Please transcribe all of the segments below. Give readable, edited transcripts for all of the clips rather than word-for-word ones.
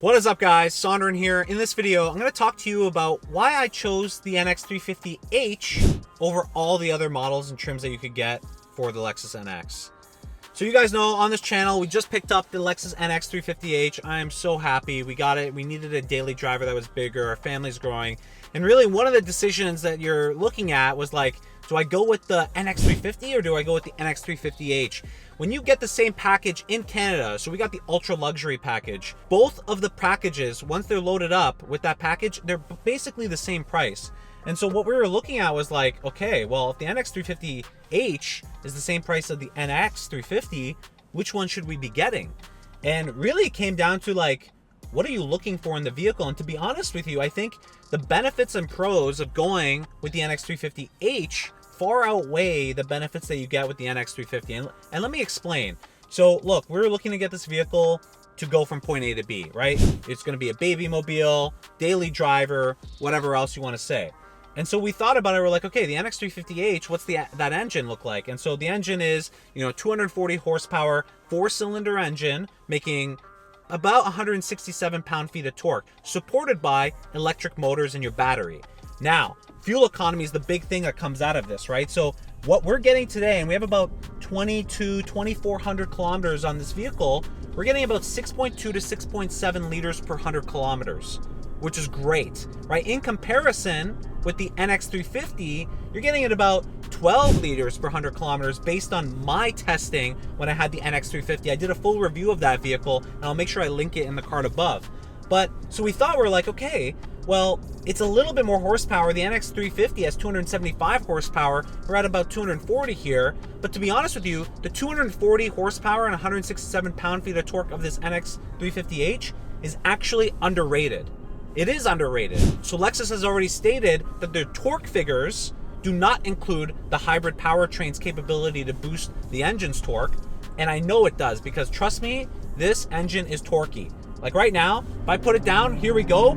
What is up, guys? Sonduren here. In this video, I'm going to talk to you about why I chose the NX350H over all the other models and trims that you could get for the Lexus NX. So you guys know on this channel, we just picked up the Lexus NX350H. I am so happy. We got it. We needed a daily driver that was bigger. Our family's growing. And really, one of the decisions that you're looking at was like, do I go with the NX350 or do I go with the NX350H? When you get the same package in Canada, so we got the ultra luxury package, both of the packages, once they're loaded up with that package, they're basically the same price. And so what we were looking at was like, okay, well, if the NX350H is the same price of the NX350, which one should we be getting? And really it came down to like, what are you looking for in the vehicle? And to be honest with you, I think the benefits and pros of going with the NX350H far outweigh the benefits that you get with the NX350. And let me explain. So look, we're looking to get this vehicle to go from point A to B, right? It's going to be a baby mobile, daily driver, whatever else you want to say. And so we thought about it. We're like, okay, the NX350H, what's that engine look like? And so the engine is, 240 horsepower, 4-cylinder engine, making about 167 pound-feet of torque, supported by electric motors in your battery. Now, fuel economy is the big thing that comes out of this, right? So what we're getting today, and we have about 2,400 kilometers on this vehicle, we're getting about 6.2 to 6.7 liters per 100 kilometers, which is great, right? In comparison with the NX350, you're getting at about 12 liters per 100 kilometers based on my testing when I had the NX350. I did a full review of that vehicle, and I'll make sure I link it in the card above. But so we thought, we're like, okay, well, it's a little bit more horsepower. The NX350 has 275 horsepower. We're at about 240 here. But to be honest with you, the 240 horsepower and 167 pound-feet of torque of this NX350H is actually underrated. It is underrated. So Lexus has already stated that their torque figures do not include the hybrid powertrain's capability to boost the engine's torque. And I know it does, because trust me, this engine is torquey. Like right now, if I put it down, here we go.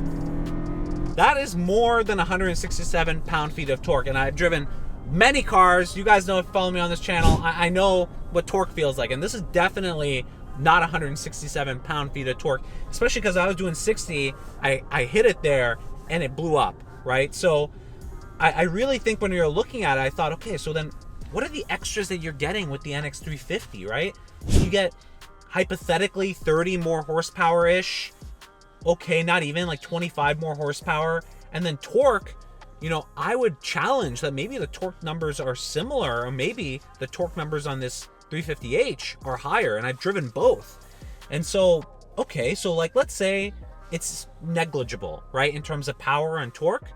That is more than 167 pound-feet of torque. And I've driven many cars. You guys know, if you follow me on this channel, I know what torque feels like. And this is definitely not 167 pound-feet of torque, especially because I was doing 60. I hit it there and it blew up, right? So I really think when you're looking at it, I thought, okay, so then what are the extras that you're getting with the NX350, right? You get hypothetically 30 more horsepower-ish. Okay, not even, like 25 more horsepower. And then torque, I would challenge that maybe the torque numbers are similar, or maybe the torque numbers on this 350H are higher, and I've driven both. And so, okay, so like, let's say it's negligible, right, in terms of power and torque.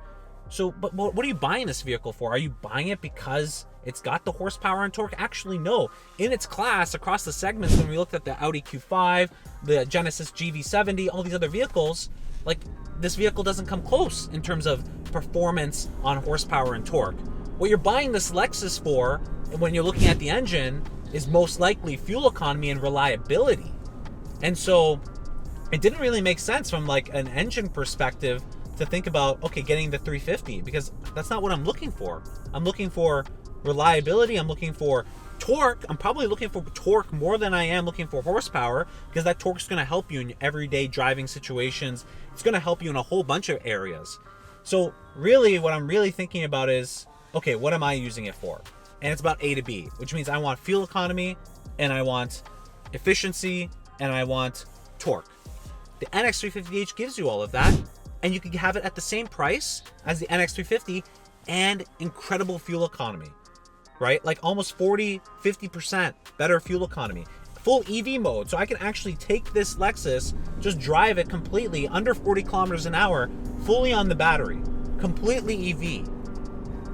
So, but what are you buying this vehicle for? Are you buying it because it's got the horsepower and torque? Actually, no. In its class, across the segments, when we looked at the Audi Q5, the Genesis GV70, all these other vehicles, like, this vehicle doesn't come close in terms of performance on horsepower and torque. What you're buying this Lexus for, when you're looking at the engine, is most likely fuel economy and reliability. And so it didn't really make sense from like an engine perspective to think about, okay, getting the 350, because that's not what I'm looking for. I'm looking for reliability. I'm looking for torque. I'm probably looking for torque more than I am looking for horsepower, because that torque is going to help you in everyday driving situations. It's going to help you in a whole bunch of areas. So really what I'm really thinking about is, okay, what am I using it for? And it's about A to B, which means I want fuel economy, and I want efficiency, and I want torque. The NX350H gives you all of that, and you can have it at the same price as the NX350 and incredible fuel economy, right? Like almost 40-50% better fuel economy. Full EV mode, so I can actually take this Lexus, just drive it completely under 40 kilometers an hour, fully on the battery, completely EV.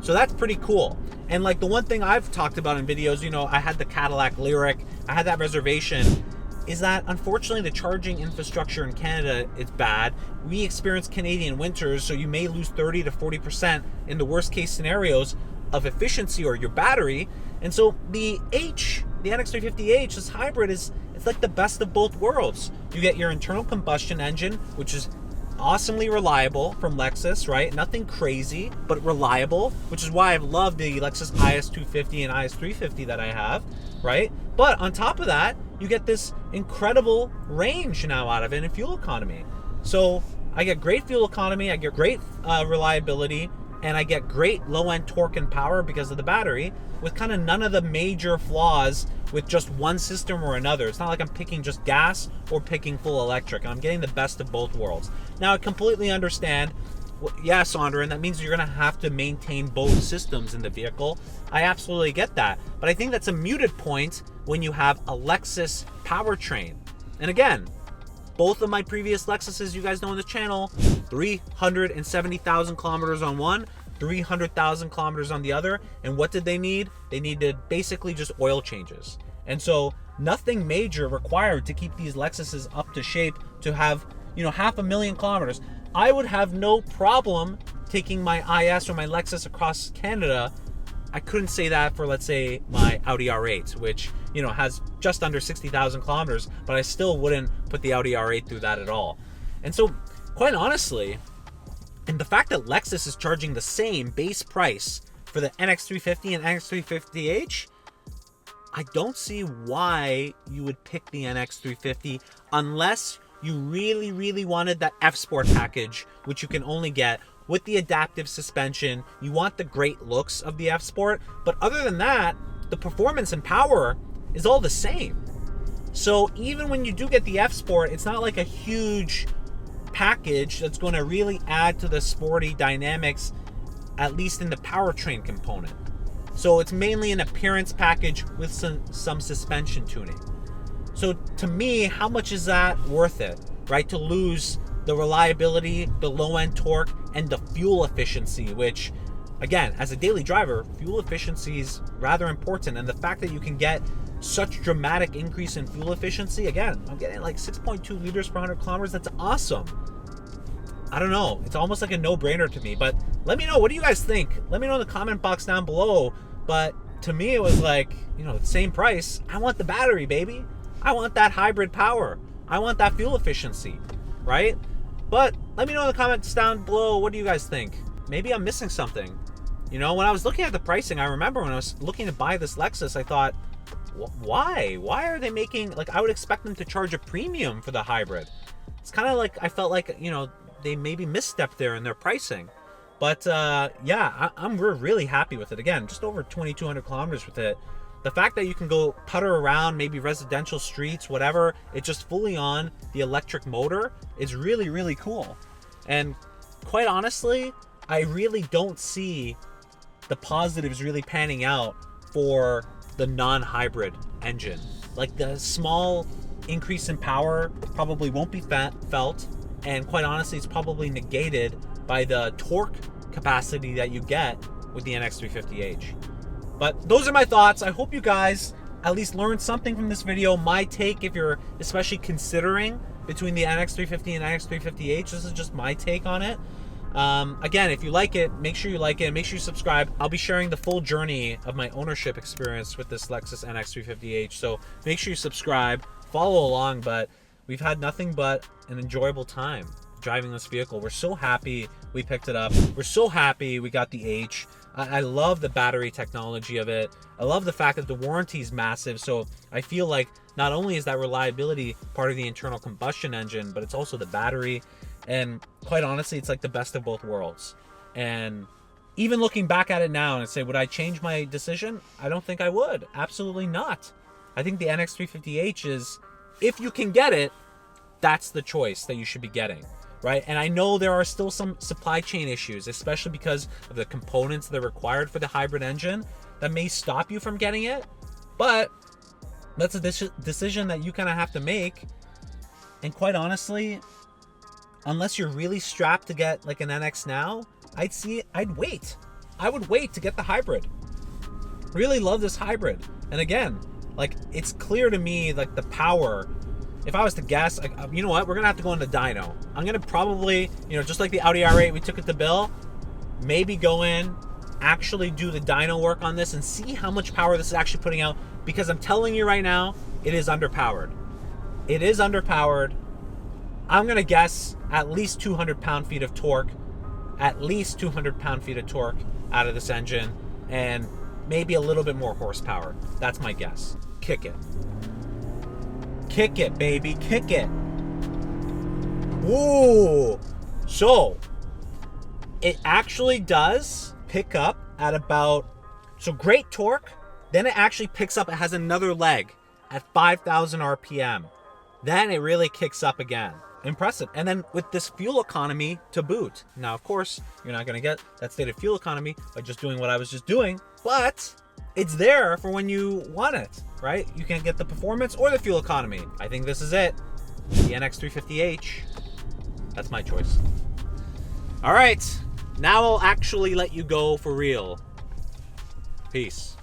So that's pretty cool. And like the one thing I've talked about in videos, I had the Cadillac Lyric, I had that reservation, is that unfortunately the charging infrastructure in Canada is bad. We experience Canadian winters, so you may lose 30 to 40% in the worst case scenarios of efficiency or your battery. And so the NX350H, this hybrid, it's like the best of both worlds. You get your internal combustion engine, which is awesomely reliable from Lexus, right? Nothing crazy, but reliable, which is why I've loved the Lexus IS250 and IS350 that I have, right? But on top of that, you get this incredible range now out of it in fuel economy. So I get great fuel economy, I get great reliability, and I get great low-end torque and power because of the battery, with kind of none of the major flaws with just one system or another. It's not like I'm picking just gas or picking full electric. I'm getting the best of both worlds. Now, I completely understand, yeah, Sonduren, that means you're going to have to maintain both systems in the vehicle. I absolutely get that. But I think that's a muted point when you have a Lexus powertrain. And again, both of my previous Lexuses, you guys know on the channel, 370,000 kilometers on one, 300,000 kilometers on the other. And what did they need? They needed basically just oil changes. And so nothing major required to keep these Lexuses up to shape to have, 500,000 kilometers. I would have no problem taking my IS or my Lexus across Canada. I couldn't say that for, let's say, my Audi R8, which, has just under 60,000 kilometers, but I still wouldn't put the Audi R8 through that at all. And so, quite honestly, and the fact that Lexus is charging the same base price for the NX350 and NX350H, I don't see why you would pick the NX350 unless you really, really wanted that F-Sport package, which you can only get with the adaptive suspension. You want the great looks of the F-Sport, but other than that, the performance and power is all the same. So even when you do get the F-Sport, it's not like a huge package that's going to really add to the sporty dynamics, at least in the powertrain component. So it's mainly an appearance package with some suspension tuning. So to me, how much is that worth it, right? To lose the reliability, the low-end torque, and the fuel efficiency, which, again, as a daily driver, fuel efficiency is rather important. And the fact that you can get such dramatic increase in fuel efficiency, again, I'm getting like 6.2 liters per 100 kilometers. That's awesome. I don't know. It's almost like a no-brainer to me. But let me know. What do you guys think? Let me know in the comment box down below. But to me, it was like, the same price. I want the battery, baby. I want that hybrid power. I want that fuel efficiency, right? But let me know in the comments down below, what do you guys think? Maybe I'm missing something. When I was looking at the pricing, I remember when I was looking to buy this Lexus, I thought, why? Why are they making, I would expect them to charge a premium for the hybrid. It's kind of like, I felt like, they maybe misstepped there in their pricing. But yeah, we're really happy with it. Again, just over 2,200 kilometers with it. The fact that you can go putter around maybe residential streets, whatever, it's just fully on the electric motor is really, really cool. And quite honestly, I really don't see the positives really panning out for the non-hybrid engine. Like the small increase in power probably won't be felt, and quite honestly, it's probably negated by the torque capacity that you get with the NX350H. But those are my thoughts. I hope you guys at least learned something from this video. My take, if you're especially considering between the NX350 and NX350H, this is just my take on it. Again, if you like it, make sure you like it. Make sure you subscribe. I'll be sharing the full journey of my ownership experience with this Lexus NX350H. So make sure you subscribe, follow along. But we've had nothing but an enjoyable time driving this vehicle. We're so happy we picked it up. We're so happy we got the H. I love the battery technology of it. I love the fact that the warranty is massive. So I feel like not only is that reliability part of the internal combustion engine, but it's also the battery. And quite honestly, it's like the best of both worlds. And even looking back at it now and say, would I change my decision? I don't think I would. Absolutely not. I think the NX350H is, if you can get it, that's the choice that you should be getting. Right? And I know there are still some supply chain issues, especially because of the components that are required for the hybrid engine that may stop you from getting it. But that's a decision that you kind of have to make. And quite honestly, unless you're really strapped to get like an NX now, I'd wait. I would wait to get the hybrid. Really love this hybrid. And again, like, it's clear to me, like, the power. If I was to guess, you know what? We're going to have to go into dyno. I'm going to probably, just like the Audi R8, we took it to Bill, maybe go in, actually do the dyno work on this and see how much power this is actually putting out. Because I'm telling you right now, it is underpowered. It is underpowered. I'm going to guess at least 200 pound-feet of torque. At least 200 pound-feet of torque out of this engine. And maybe a little bit more horsepower. That's my guess. Kick it. Kick it, baby. Kick it. Ooh. So it actually does pick up at about, so great torque, then it actually picks up, it has another leg at 5,000 RPM. Then it really kicks up again. Impressive. And then with this fuel economy to boot. Now, of course, you're not gonna get that stated fuel economy by just doing what I was just doing, but it's there for when you want it, right? You can get the performance or the fuel economy. I think this is it. The NX350H. That's my choice. All right, now I'll actually let you go for real. Peace.